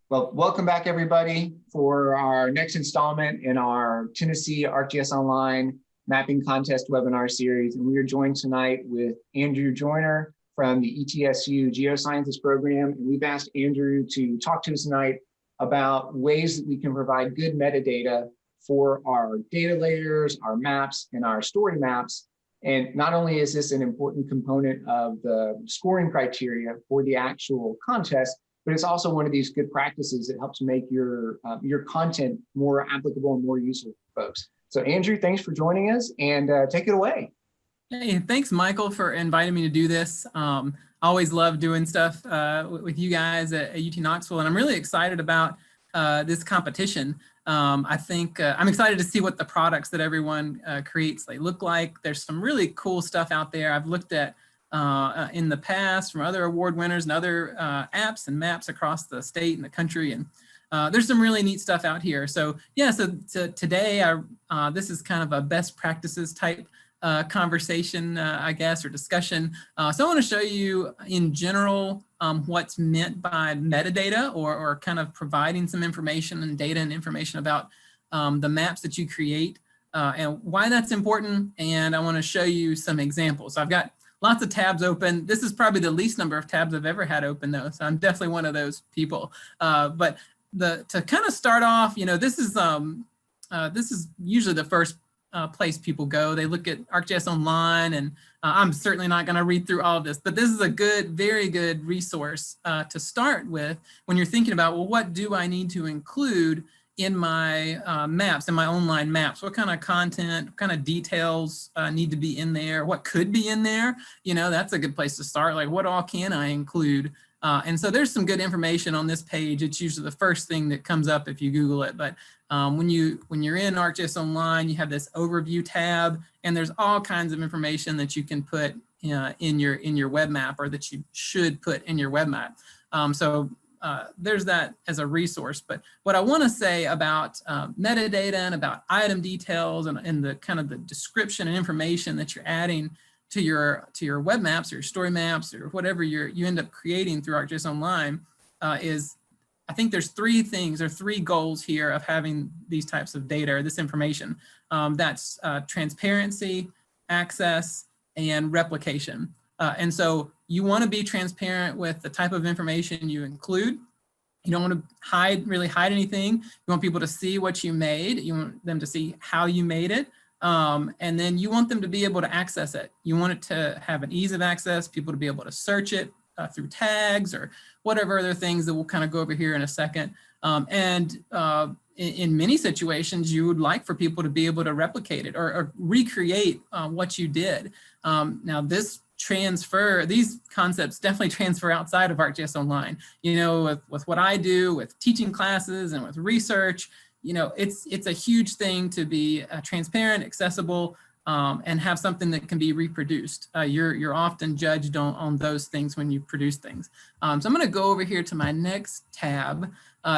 Well, welcome back everybody for our next installment in our Tennessee ArcGIS Online Mapping Contest webinar series. And we are joined tonight with Andrew Joyner from the ETSU Geosciences program. And we've asked Andrew to talk to us tonight about ways that we can provide good metadata for our data layers, our maps, and our story maps. And not only is this an important component of the scoring criteria for the actual contest, but it's also one of these good practices that helps make your content more applicable and more useful for folks. So Andrew, thanks for joining us, and take it away. Hey, thanks, Michael, for inviting me to do this. I always love doing stuff with you guys at UT Knoxville, and I'm really excited about this competition. I think I'm excited to see what the products that everyone creates they look like. There's some really cool stuff out there. I've looked at in the past from other award winners and other apps and maps across the state and the country, and there's some really neat stuff out here. So yeah, so today this is kind of a best practices type conversation, I guess, or discussion. So I want to show you in general what's meant by metadata, or kind of providing some information and data and information about the maps that you create and why that's important. And I want to show you some examples. So I've got lots of tabs open. This is probably the least number of tabs I've ever had open though, so I'm definitely one of those people. But to kind of start off, you know, this is usually the first place people go. They look at ArcGIS Online, and I'm certainly not going to read through all of this, but this is a good, very good resource to start with when you're thinking about, well, what do I need to include in my maps, in my online maps? What kind of content, what kind of details need to be in there? What could be in there? You know, that's a good place to start. Like, what all can I include? And so there's some good information on this page. It's usually the first thing that comes up if you Google it. But when you're in ArcGIS Online, you have this overview tab, and there's all kinds of information that you can put in your web map, or that you should put in your web map. There's that as a resource. But what I want to say about metadata and about item details and the kind of the description and information that you're adding to your web maps or your story maps or whatever you end up creating through ArcGIS Online is, I think there's three things or three goals here of having these types of data or this information. That's transparency, access, and replication. And so you want to be transparent with the type of information you include. You don't want to really hide anything. You want people to see what you made. You want them to see how you made it. And then you want them to be able to access it. You want it to have an ease of access, people to be able to search it through tags or whatever other things that we'll kind of go over here in a second. In many situations, you would like for people to be able to replicate it or recreate what you did. Now these concepts definitely transfer outside of ArcGIS Online. You know, with what I do with teaching classes and with research, you know, it's a huge thing to be transparent, accessible, and have something that can be reproduced. You're often judged on those things when you produce things. So I'm going to go over here to my next tab.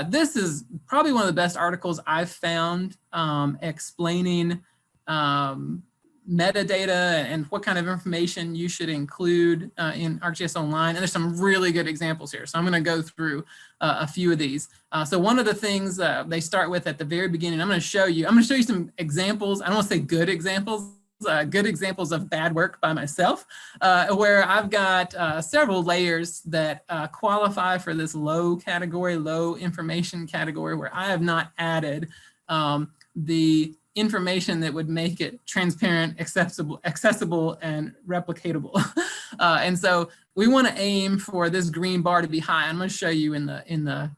This is probably one of the best articles I've found explaining metadata and what kind of information you should include in ArcGIS Online. And there's some really good examples here. So I'm going to go through a few of these. So one of the things they start with at the very beginning, I'm going to show you some examples. I don't want to say good examples of bad work by myself, where I've got several layers that qualify for this low information category, where I have not added the information that would make it transparent, accessible, and replicatable. And so we want to aim for this green bar to be high. I'm going to show you in a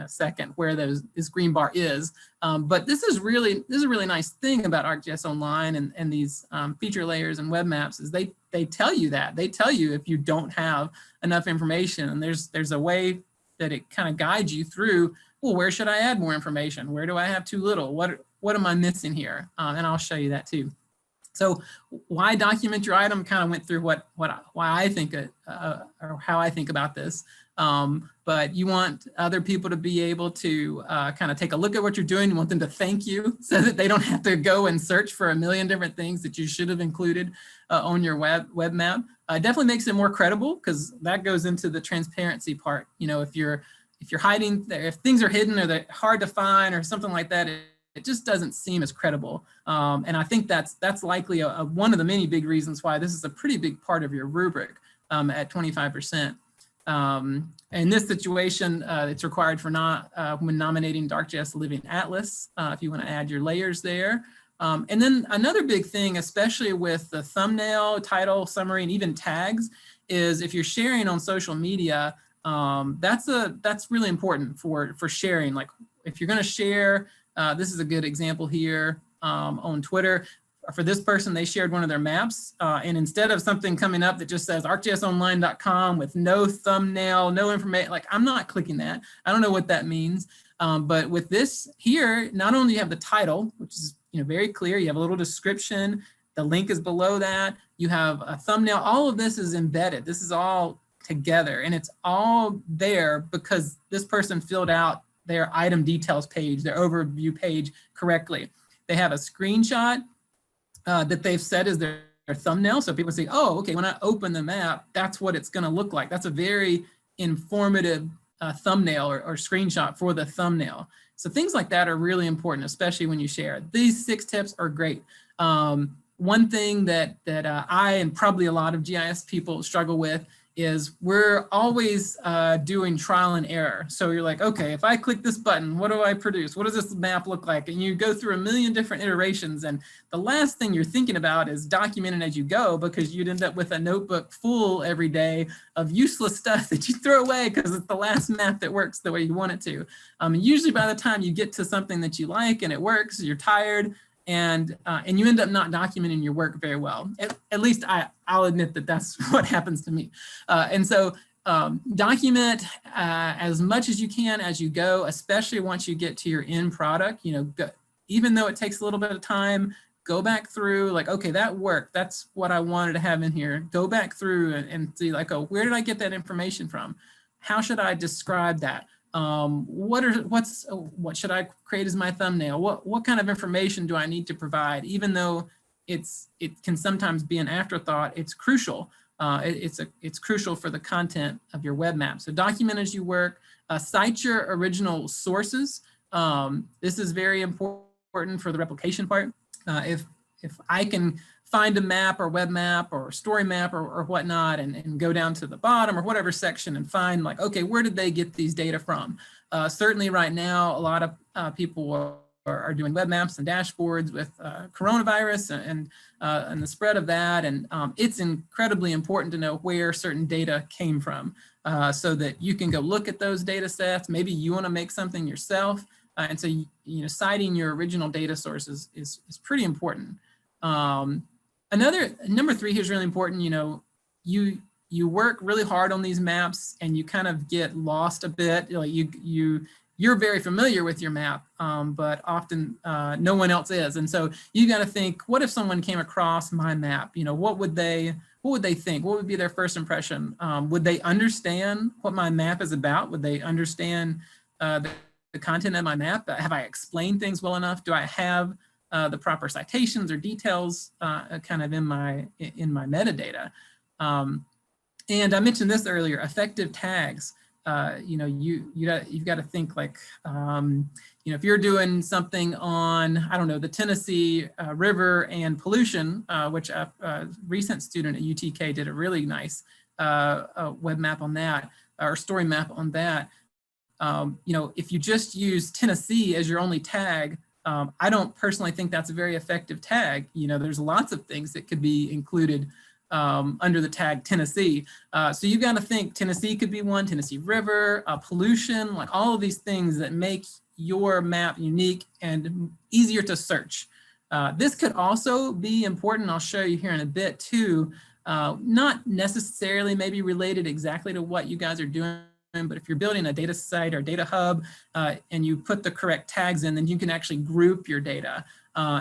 second where this green bar is. But this is a really nice thing about ArcGIS Online and these feature layers and web maps is they tell you that. They tell you if you don't have enough information, and there's a way that it kind of guides you through, well, where should I add more information? Where do I have too little? What am I missing here? And I'll show you that too. So why document your item? Kind of went through why I think or how I think about this. But you want other people to be able to kind of take a look at what you're doing. You want them to thank you so that they don't have to go and search for a million different things that you should have included on your web map. Definitely makes it more credible, because that goes into the transparency part. You know, if you're if you're hiding, if things are hidden or they're hard to find or something like that, it just doesn't seem as credible. And I think that's likely one of the many big reasons why this is a pretty big part of your rubric at 25%. In this situation, it's required for when nominating ArcGIS Living Atlas, if you want to add your layers there. And then another big thing, especially with the thumbnail, title, summary, and even tags, is if you're sharing on social media, that's really important for sharing. Like if you're going to share, this is a good example here on Twitter. For this person, they shared one of their maps, and instead of something coming up that just says arcgisonline.com with no thumbnail, no information, like I'm not clicking that. I don't know what that means. But with this here, not only do you have the title, which is very clear, you have a little description, the link is below that, you have a thumbnail, all of this is embedded. This is all together, and it's all there because this person filled out their item details page, their overview page correctly. They have a screenshot that they've set as their thumbnail. So people say, oh, okay, when I open the map, that's what it's gonna look like. That's a very informative thumbnail or screenshot for the thumbnail. So things like that are really important, especially when you share. These 6 tips are great. One thing that I and probably a lot of GIS people struggle with is we're always doing trial and error. So you're like, okay, if I click this button, what do I produce? What does this map look like? And you go through a million different iterations. And the last thing you're thinking about is documenting as you go, because you'd end up with a notebook full every day of useless stuff that you throw away because it's the last map that works the way you want it to. Usually by the time you get to something that you like and it works, you're tired, and you end up not documenting your work very well. At least I'll admit that that's what happens to me. And so document as much as you can as you go, especially once you get to your end product. Even though it takes a little bit of time, go back through, like, okay, that worked. That's what I wanted to have in here. Go back through and see, like, oh, where did I get that information from? How should I describe that? What should I create as my thumbnail? What kind of information do I need to provide? Even though it can sometimes be an afterthought, it's crucial. It's crucial for the content of your web map. So document as you work, cite your original sources. This is very important for the replication part. If I can find a map or web map or story map or whatnot and go down to the bottom or whatever section and find, like, okay, where did they get these data from? Certainly right now, a lot of people are doing web maps and dashboards with coronavirus and the spread of that. And it's incredibly important to know where certain data came from so that you can go look at those data sets. Maybe you want to make something yourself. And so, citing your original data sources is pretty important. Number 3 here is really important. You work really hard on these maps and you kind of get lost a bit. Like you're very familiar with your map, but often no one else is. And so you got to think, what if someone came across my map? What would they think? What would be their first impression? Would they understand what my map is about? Would they understand the content of my map? Have I explained things well enough? Do I have the proper citations or details kind of in my metadata? And I mentioned this earlier, effective tags. You've got to think, like, if you're doing something on, I don't know, the Tennessee River and pollution, which a recent student at UTK did a really nice web map on that, or story map on that. If you just use Tennessee as your only tag, I don't personally think that's a very effective tag. There's lots of things that could be included under the tag Tennessee. So you've got to think Tennessee could be one, Tennessee River, pollution, like all of these things that make your map unique and easier to search. This could also be important. I'll show you here in a bit too. Not necessarily maybe related exactly to what you guys are doing, but if you're building a data site or data hub and you put the correct tags in, then you can actually group your data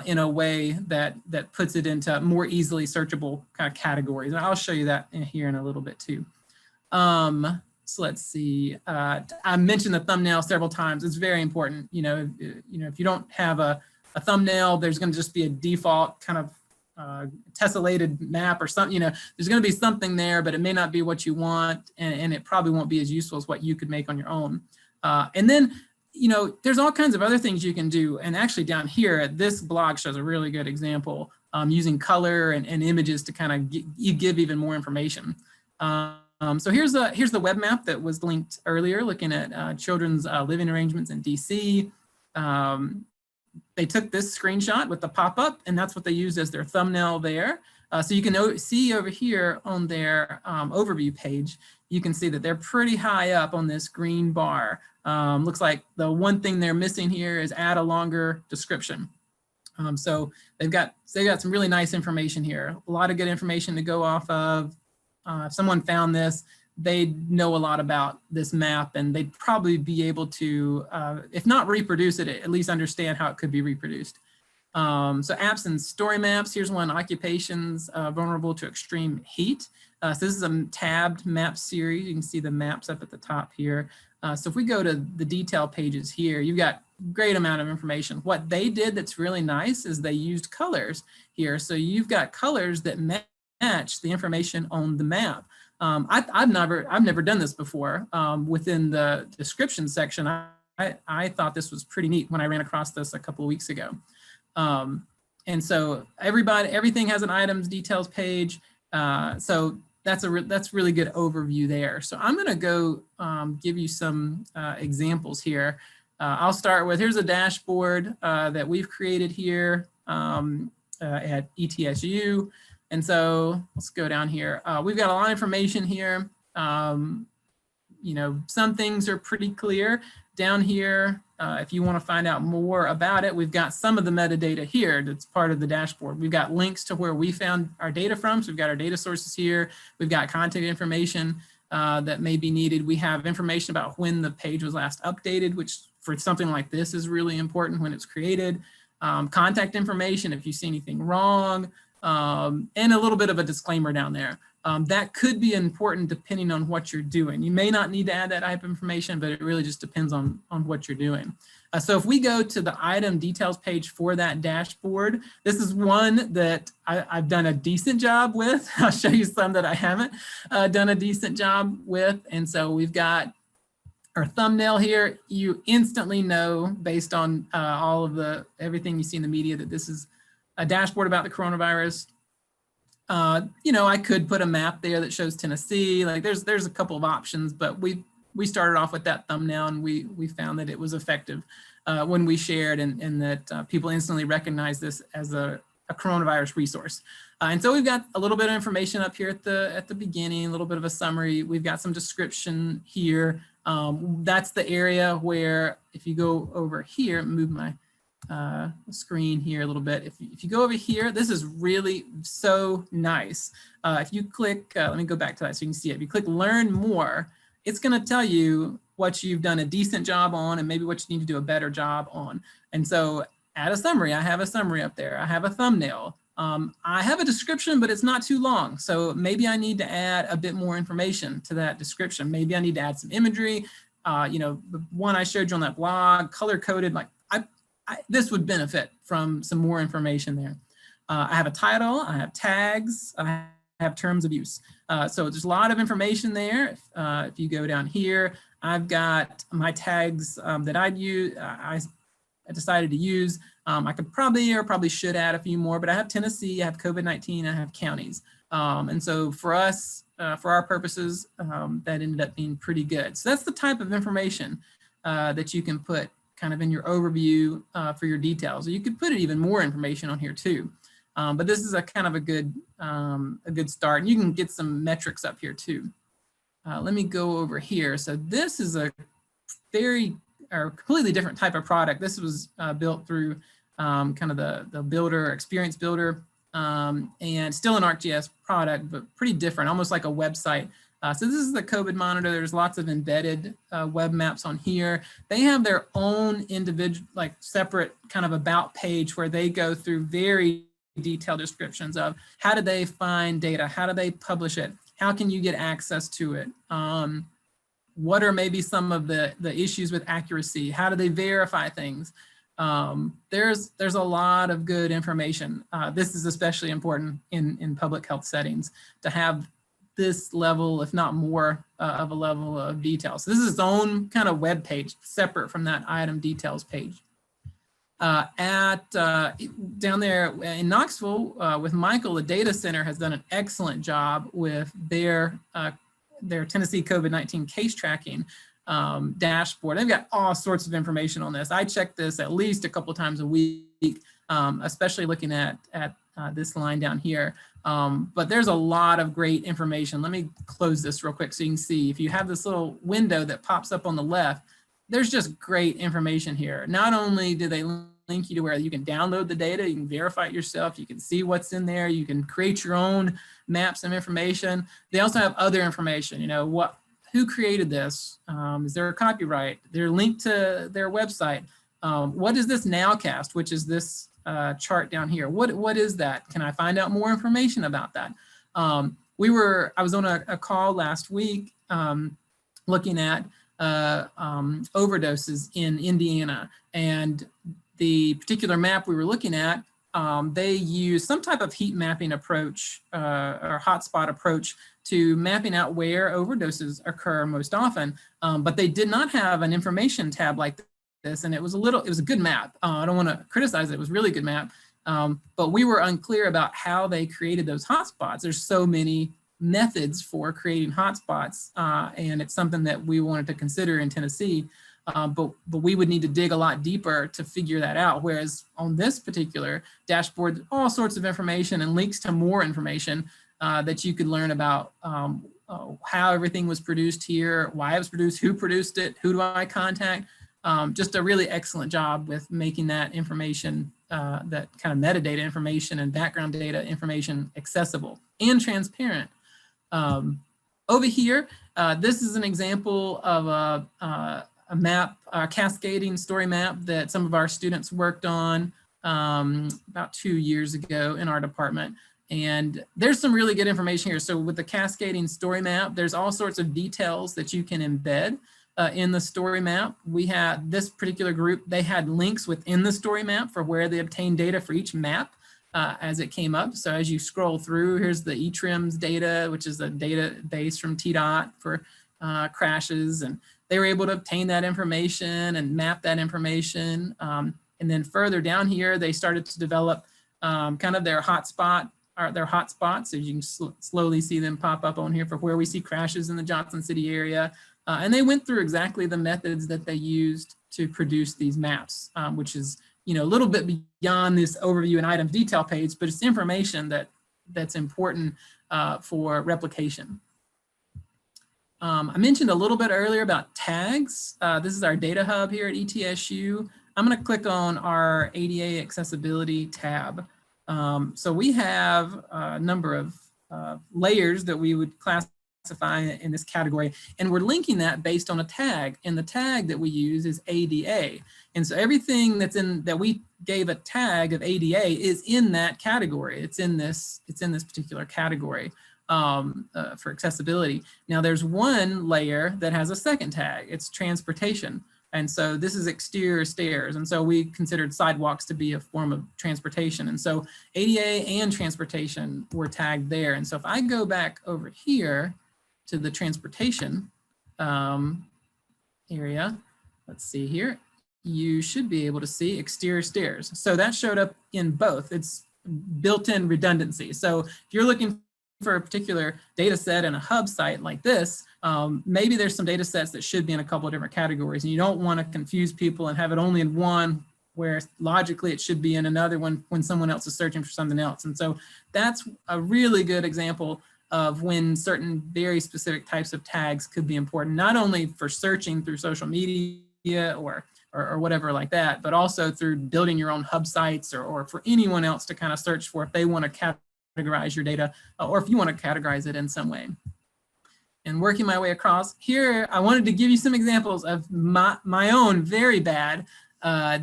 in a way that puts it into more easily searchable kind of categories. And I'll show you that here in a little bit too. So let's see. I mentioned the thumbnail several times. It's very important. If you don't have a thumbnail, there's going to just be a default kind of tessellated map or something. There's going to be something there, but it may not be what you want, and it probably won't be as useful as what you could make on your own. And then, you know, there's all kinds of other things you can do. And actually down here, this blog shows a really good example using color and images to kind of give even more information. So here's the web map that was linked earlier, looking at children's living arrangements in DC. They took this screenshot with the pop-up, and that's what they used as their thumbnail there. So you can see over here on their overview page, you can see that they're pretty high up on this green bar. Looks like the one thing they're missing here is add a longer description. So they've got some really nice information here. A lot of good information to go off of. If someone found this, they'd know a lot about this map, and they'd probably be able to, if not reproduce it, at least understand how it could be reproduced. So apps and story maps. Here's one: occupations vulnerable to extreme heat. So this is a tabbed map series. You can see the maps up at the top here. So if we go to the detail pages here, you've got a great amount of information. What they did that's really nice is they used colors here. So you've got colors that match the information on the map. I've never done this before. Within the description section, I thought this was pretty neat when I ran across this a couple of weeks ago. And so everything has an items details page. So that's really good overview there. So I'm going to go give you some examples here. I'll start with, here's a dashboard that we've created here at ETSU. And so let's go down here. We've got a lot of information here. You know, some things are pretty clear. Down here, if you want to find out more about it, we've got some of the metadata here that's part of the dashboard. We've got links to where we found our data from. So we've got our data sources here. We've got contact information that may be needed. We have information about when the page was last updated, which for something like this is really important when it's created. Contact information if you see anything wrong. And a little bit of a disclaimer down there. That could be important depending on what you're doing. You may not need to add that type of information, but it really just depends on what you're doing. So if we go to the item details page for that dashboard, this is one that I've done a decent job with. I'll show you some that I haven't done a decent job with. And so we've got our thumbnail here. You instantly know based on all of everything you see in the media that this is a dashboard about the coronavirus. You know, I could put a map there that shows Tennessee. Like there's a couple of options, but we started off with that thumbnail, and we found that it was effective when we shared, and that people instantly recognized this as a coronavirus resource. And so we've got a little bit of information up here at the beginning, a little bit of a summary. We've got some description here. That's the area where, if you go over here, move my screen here a little bit. If you go over here, this is really so nice. If you click, let me go back to that so you can see it. If you click learn more, it's going to tell you what you've done a decent job on and maybe what you need to do a better job on. And so add a summary. I have a summary up there. I have a thumbnail. I have a description, but it's not too long. So maybe I need to add a bit more information to that description. Maybe I need to add some imagery. You know, the one I showed you on that blog, color coded, like this would benefit from some more information there. I have a title, I have tags, I have terms of use. So there's a lot of information there. If you go down here, I've got my tags that I decided to use. I could probably should add a few more, but I have Tennessee, I have COVID-19, I have counties. And so for us, for our purposes, that ended up being pretty good. So that's the type of information that you can put kind of in your overview for your details. You could put even more information on here too. But this is a kind of a good start. And you can get some metrics up here too. Let me go over here. So this is a completely different type of product. This was built through kind of the builder, experience builder, and still an ArcGIS product, but pretty different, almost like a website. So this is the COVID monitor. There's lots of embedded web maps on here. They have their own individual, like separate kind of about page where they go through very detailed descriptions of how do they find data? How do they publish it? How can you get access to it? What are maybe some of the issues with accuracy? How do they verify things? There's a lot of good information. This is especially important in public health settings to have this level, if not more, of a level of detail. So this is its own kind of web page, separate from that item details page. Down there in Knoxville with Michael, the data center has done an excellent job with their Tennessee COVID-19 case tracking dashboard. They've got all sorts of information on this. I check this at least a couple times a week, especially looking at this line down here. But there's a lot of great information. Let me close this real quick so you can see. If you have this little window that pops up on the left, there's just great information here. Not only do they link you to where you can download the data, you can verify it yourself, you can see what's in there, you can create your own maps and information. They also have other information, you know, who created this? Is there a copyright? They're linked to their website. What is this nowcast, which is this chart down here? What is that? Can I find out more information about that? I was on a call last week looking at overdoses in Indiana, and the particular map we were looking at, they use some type of heat mapping approach or hotspot approach to mapping out where overdoses occur most often, but they did not have an information tab like this, and it was a good map. I don't want to criticize it, it was a really good map, but we were unclear about how they created those hotspots. There's so many methods for creating hotspots, and it's something that we wanted to consider in Tennessee, but we would need to dig a lot deeper to figure that out. Whereas on this particular dashboard, all sorts of information and links to more information that you could learn about how everything was produced here, why it was produced, who produced it, who do I contact. Just a really excellent job with making that information, that kind of metadata information and background data information accessible and transparent. Over here, this is an example of a map, a cascading story map that some of our students worked on about 2 years ago in our department. And there's some really good information here. So with the cascading story map, there's all sorts of details that you can embed in the story map. We had this particular group, they had links within the story map for where they obtained data for each map as it came up. So as you scroll through, here's the eTrims data, which is a database from TDOT for crashes. And they were able to obtain that information and map that information. And then further down here, they started to develop kind of their hotspots. So you can slowly see them pop up on here for where we see crashes in the Johnson City area. And they went through exactly the methods that they used to produce these maps, which is, you know, a little bit beyond this overview and items detail page, but it's information that's important for replication. I mentioned a little bit earlier about tags. This is our data hub here at ETSU. I'm going to click on our ADA accessibility tab. So we have a number of layers that we would classify in this category, and we're linking that based on a tag, and the tag that we use is ADA. And so everything that we gave a tag of ADA is in that category. It's in this particular category for accessibility. Now there's one layer that has a second tag. It's transportation. And so this is exterior stairs. And so we considered sidewalks to be a form of transportation. And so ADA and transportation were tagged there. And so if I go back over here to the transportation area, let's see here, you should be able to see exterior stairs. So that showed up in both. It's built-in redundancy. So if you're looking for a particular data set in a hub site like this, maybe there's some data sets that should be in a couple of different categories, and you don't want to confuse people and have it only in one where logically it should be in another one when someone else is searching for something else. And so that's a really good example of when certain very specific types of tags could be important, not only for searching through social media or whatever like that, but also through building your own hub sites or for anyone else to kind of search for if they want to categorize your data or if you want to categorize it in some way. And working my way across here, I wanted to give you some examples of my own very bad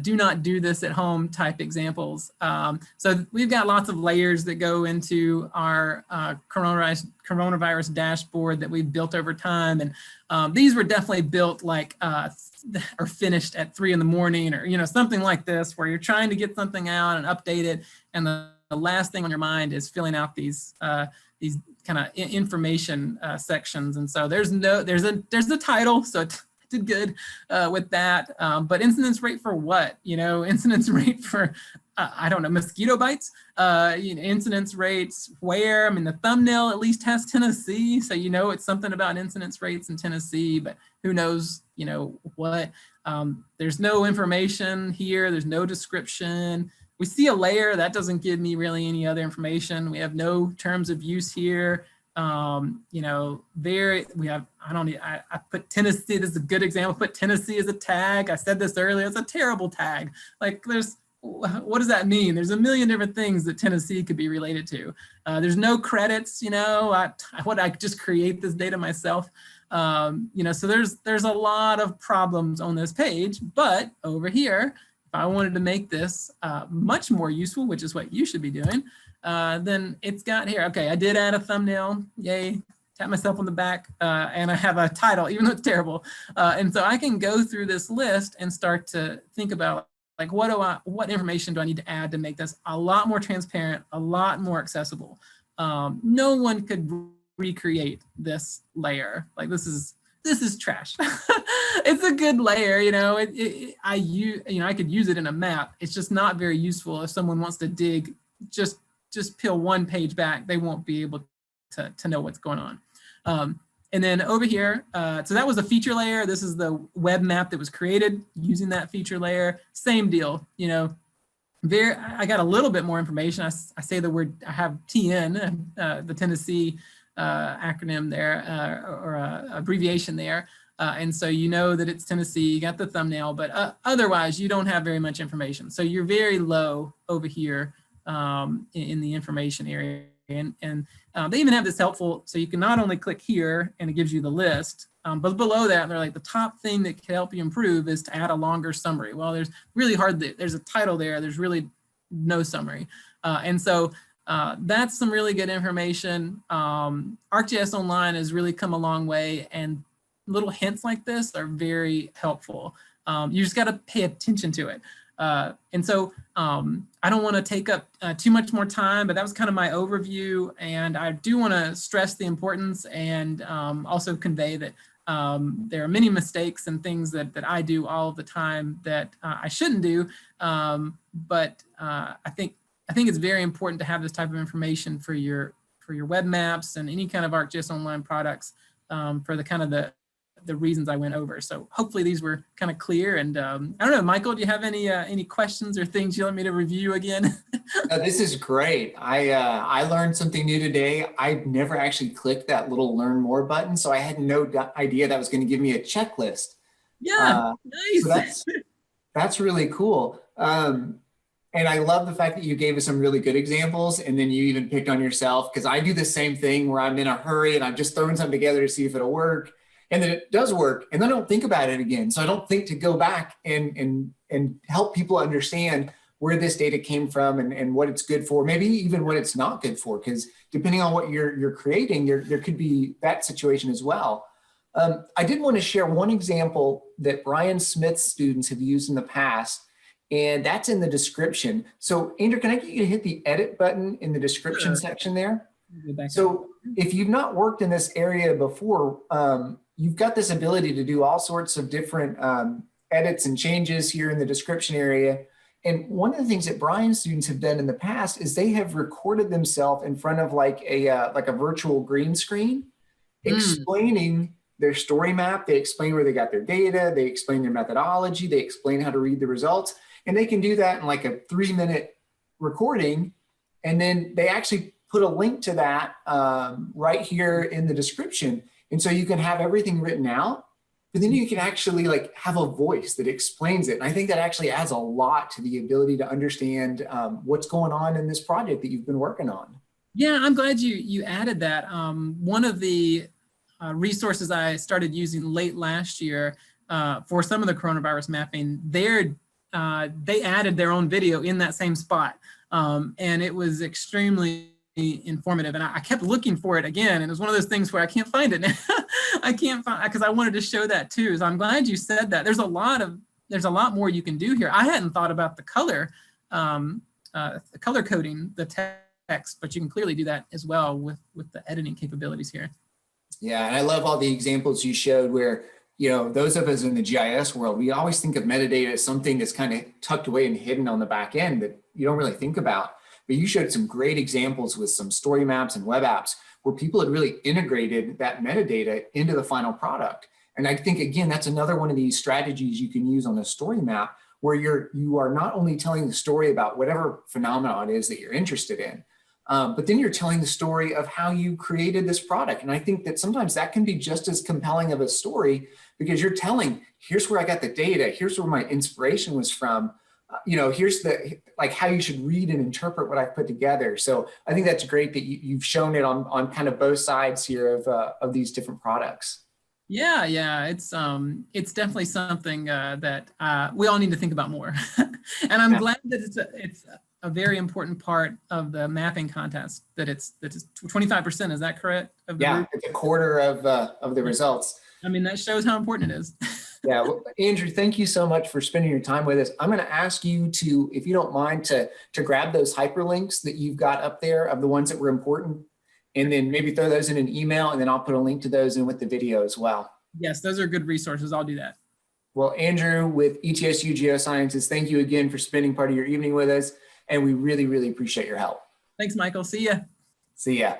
do not do this at home type examples. So we've got lots of layers that go into our coronavirus dashboard that we've built over time. And these were definitely built like or finished at 3 in the morning or, you know, something like this where you're trying to get something out and update it. And the the last thing on your mind is filling out these kind of information sections. And so there's a title, so it did good with that. But incidence rate for what? Incidence rate for I don't know, mosquito bites, incidence rates where, I mean, the thumbnail at least has Tennessee. So, it's something about incidence rates in Tennessee, but who knows, what. There's no information here. There's no description. We see a layer that doesn't give me really any other information. We have no terms of use here. I put Tennessee, this is a good example, put Tennessee as a tag. I said this earlier, it's a terrible tag. Like what does that mean? There's a million different things that Tennessee could be related to. There's no credits, I just create this data myself. So there's a lot of problems on this page, but over here, if I wanted to make this much more useful, which is what you should be doing, then it's got here, okay, I did add a thumbnail, yay, tap myself on the back, and I have a title, even though it's terrible. And so I can go through this list and start to think about, like, what information do I need to add to make this a lot more transparent, a lot more accessible? No one could recreate this layer. Like, this is trash. It's a good layer, I could use it in a map. It's just not very useful if someone wants to dig, just peel one page back, they won't be able to know what's going on. And then over here, so that was a feature layer. This is the web map that was created using that feature layer. Same deal, I got a little bit more information. I say the word, I have TN, the Tennessee acronym there, or abbreviation there. And so that it's Tennessee, you got the thumbnail, but otherwise you don't have very much information. So you're very low over here in the information area. And they even have this helpful, so you can not only click here and it gives you the list, but below that, they're like, the top thing that can help you improve is to add a longer summary. Well, there's a title there, there's really no summary. And so that's some really good information. ArcGIS Online has really come a long way, and little hints like this are very helpful. You just got to pay attention to it. And so I don't want to take up too much more time, but that was kind of my overview. And I do want to stress the importance and also convey that there are many mistakes and things that I do all the time that I shouldn't do. But I think it's very important to have this type of information for your web maps and any kind of ArcGIS Online products for the kind of the reasons I went over. So hopefully these were kind of clear. And I don't know, Michael, do you have any questions or things you want me to review again? This is great. I learned something new today. I never actually clicked that little learn more button, so I had no idea that was going to give me a checklist. Yeah, nice. So that's really cool. And I love the fact that you gave us some really good examples, and then you even picked on yourself, because I do the same thing where I'm in a hurry and I'm just throwing something together to see if it'll work. And then it does work, and then I don't think about it again. So I don't think to go back and help people understand where this data came from and what it's good for, maybe even what it's not good for, because depending on what you're creating, there could be that situation as well. I did want to share one example that Brian Smith's students have used in the past, and that's in the description. So Andrew, can I get you to hit the edit button in the description section there? So if you've not worked in this area before, you've got this ability to do all sorts of different edits and changes here in the description area. And one of the things that Brian's students have done in the past is they have recorded themselves in front of like a virtual green screen, explaining their story map. They explain where they got their data, they explain their methodology, they explain how to read the results. And they can do that in like a 3-minute recording. And then they actually put a link to that right here in the description. And so you can have everything written out, but then you can actually like have a voice that explains it. And I think that actually adds a lot to the ability to understand what's going on in this project that you've been working on. Yeah, I'm glad you added that. One of the resources I started using late last year for some of the coronavirus mapping, they added their own video in that same spot. And it was extremely informative, and I kept looking for it again, and it was one of those things where I can't find it. I can't find, because I wanted to show that too. So I'm glad you said that. There's a lot more you can do here. I hadn't thought about the color color coding the text, but you can clearly do that as well with the editing capabilities here. Yeah, and I love all the examples you showed where, you know, those of us in the GIS world, we always think of metadata as something that's kind of tucked away and hidden on the back end that you don't really think about. But you showed some great examples with some story maps and web apps where people had really integrated that metadata into the final product. And I think, again, that's another one of these strategies you can use on a story map where you are not only telling the story about whatever phenomenon it is that you're interested in, but then you're telling the story of how you created this product. And I think that sometimes that can be just as compelling of a story because you're telling, here's where I got the data, here's where my inspiration was from, you know, here's the, like how you should read and interpret what I put together. So I think that's great that you've shown it on kind of both sides here of these different products. Yeah, yeah, it's definitely something that we all need to think about more. And I'm glad that it's a very important part of the mapping contest. That it's 25%. Is that correct? Of the group? It's a quarter of the results. I mean, that shows how important it is. Yeah, well, Andrew, thank you so much for spending your time with us. I'm going to ask you to, if you don't mind, to grab those hyperlinks that you've got up there of the ones that were important, and then maybe throw those in an email, and then I'll put a link to those in with the video as well. Yes, those are good resources. I'll do that. Well, Andrew with ETSU Geosciences, thank you again for spending part of your evening with us, and we really, really appreciate your help. Thanks, Michael. See ya. See ya.